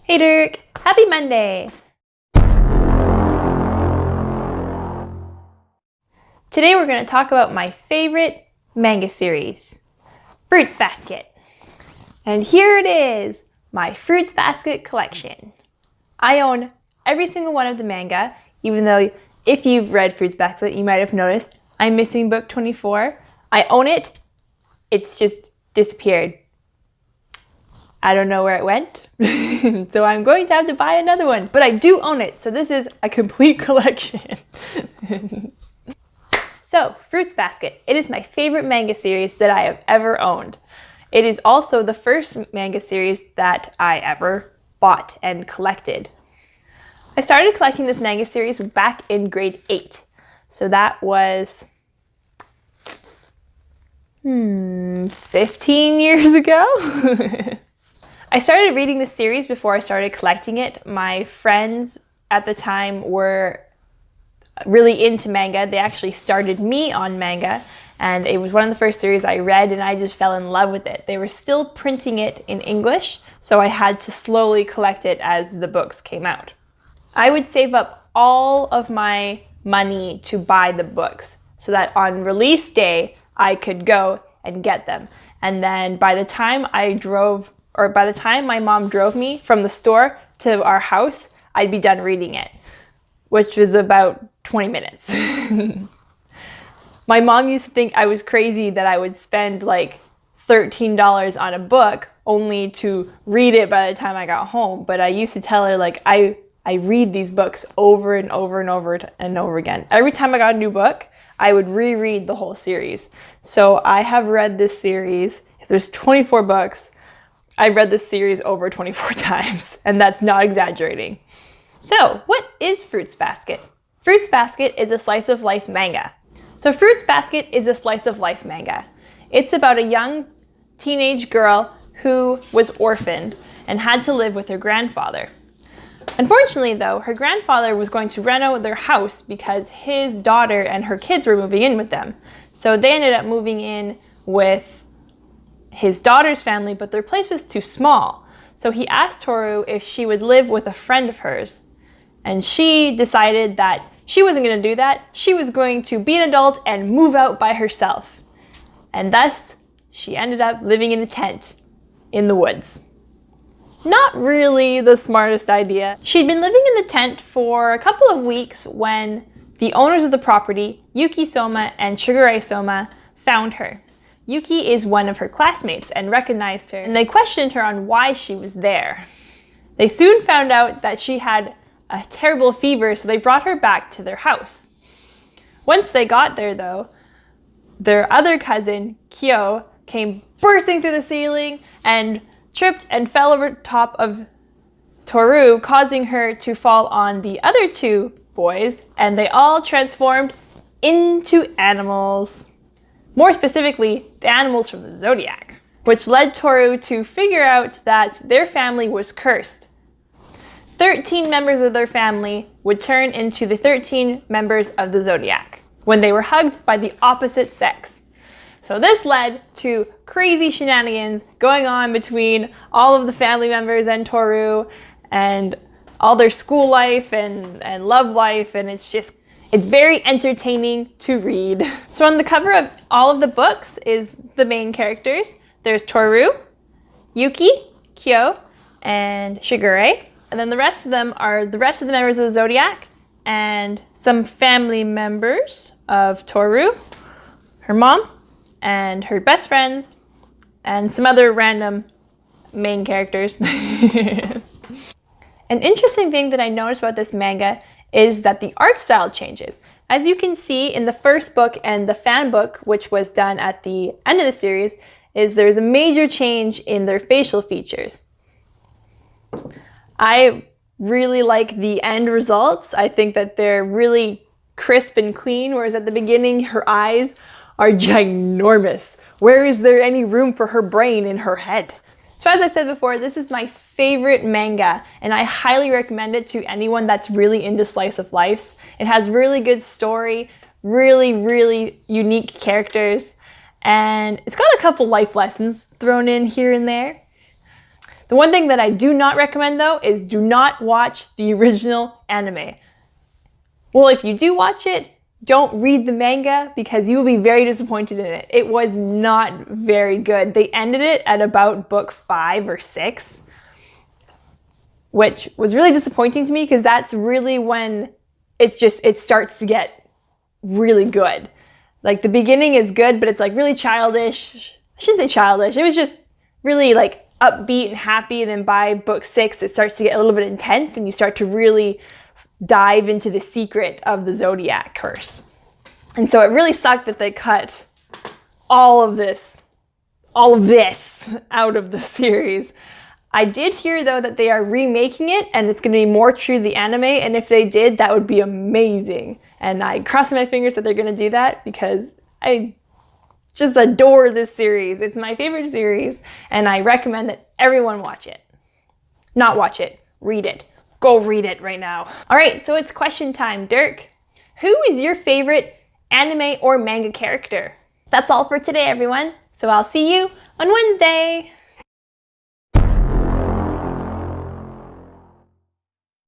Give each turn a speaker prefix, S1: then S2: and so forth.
S1: Hey Dirk! Happy Monday! Today we're going to talk about my favorite manga series, Fruits Basket. And here it is, my Fruits Basket collection. I own every single one of the manga, even though if you've read Fruits Basket, you might have noticed I'm missing book 24. I own it, it's just disappeared. I don't know where it went, so I'm going to have to buy another one, but I do own it, so this is a complete collection. So, Fruits Basket. It is my favorite manga series that I have ever owned. It is also the first manga series that I ever bought and collected. I started collecting this manga series back in grade 8, so that was 15 years ago? I started reading this series before I started collecting it. My friends at the time were really into manga. They actually started me on manga, and it was one of the first series I read, and I just fell in love with it. They were still printing it in English, so I had to slowly collect it as the books came out. I would save up all of my money to buy the books so that on release day, I could go and get them. And then by the time my mom drove me from the store to our house, I'd be done reading it, which was about 20 minutes. My mom used to think I was crazy that I would spend like $13 on a book only to read it by the time I got home. But I used to tell her, like, I read these books over and over and over and over again. Every time I got a new book, I would reread the whole series. So I have read this series, if there's 24 books, I read this series over 24 times, and that's not exaggerating. So, what is Fruits Basket? Fruits Basket is a slice of life manga. So Fruits Basket is a slice of life manga. It's about a young teenage girl who was orphaned and had to live with her grandfather. Unfortunately though, her grandfather was going to rent out their house because his daughter and her kids were moving in with them. So they ended up moving in with his daughter's family, but their place was too small. So he asked Toru if she would live with a friend of hers. And she decided that she wasn't going to do that. She was going to be an adult and move out by herself. And thus, she ended up living in a tent in the woods. Not really the smartest idea. She'd been living in the tent for a couple of weeks when the owners of the property, Yuki Soma and Shigure Soma, found her. Yuki is one of her classmates and recognized her, and they questioned her on why she was there. They soon found out that she had a terrible fever, so they brought her back to their house. Once they got there though, their other cousin, Kyo, came bursting through the ceiling and tripped and fell over top of Toru, causing her to fall on the other two boys, and they all transformed into animals. More specifically, the animals from the Zodiac, which led Toru to figure out that their family was cursed. 13 members of their family would turn into the 13 members of the Zodiac when they were hugged by the opposite sex. So this led to crazy shenanigans going on between all of the family members and Toru and all their school life and love life, and it's very entertaining to read. So on the cover of all of the books is the main characters. There's Toru, Yuki, Kyo, and Shigure. And then the rest of them are the rest of the members of the Zodiac and some family members of Toru, her mom, and her best friends, and some other random main characters. An interesting thing that I noticed about this manga is that the art style changes. As you can see in the first book and the fan book, which was done at the end of the series, there's a major change in their facial features. I really like the end results. I think that they're really crisp and clean, whereas at the beginning, her eyes are ginormous. Where is there any room for her brain in her head? So as I said before, this is my favorite manga, and I highly recommend it to anyone that's really into slice of life. It has really good story, really unique characters, and it's got a couple life lessons thrown in here and there. The one thing that I do not recommend though is do not watch the original anime. Well, if you do watch it, don't read the manga because you will be very disappointed in it. It was not very good. They ended it at about book 5 or 6, which was really disappointing to me because that's really when it starts to get really good. Like the beginning is good, but it's like really childish. I shouldn't say childish. It was just really like upbeat and happy. And then by book 6, it starts to get a little bit intense and you start to really dive into the secret of the Zodiac curse. And so it really sucked that they cut all of this out of the series. I did hear though that they are remaking it and it's going to be more true to the anime, and if they did, that would be amazing. And I cross my fingers that they're going to do that because I just adore this series. It's my favorite series and I recommend that everyone watch it. Not watch it, read it. Go read it right now. All right, so it's question time. Dirk, who is your favorite anime or manga character? That's all for today, everyone. So I'll see you on Wednesday.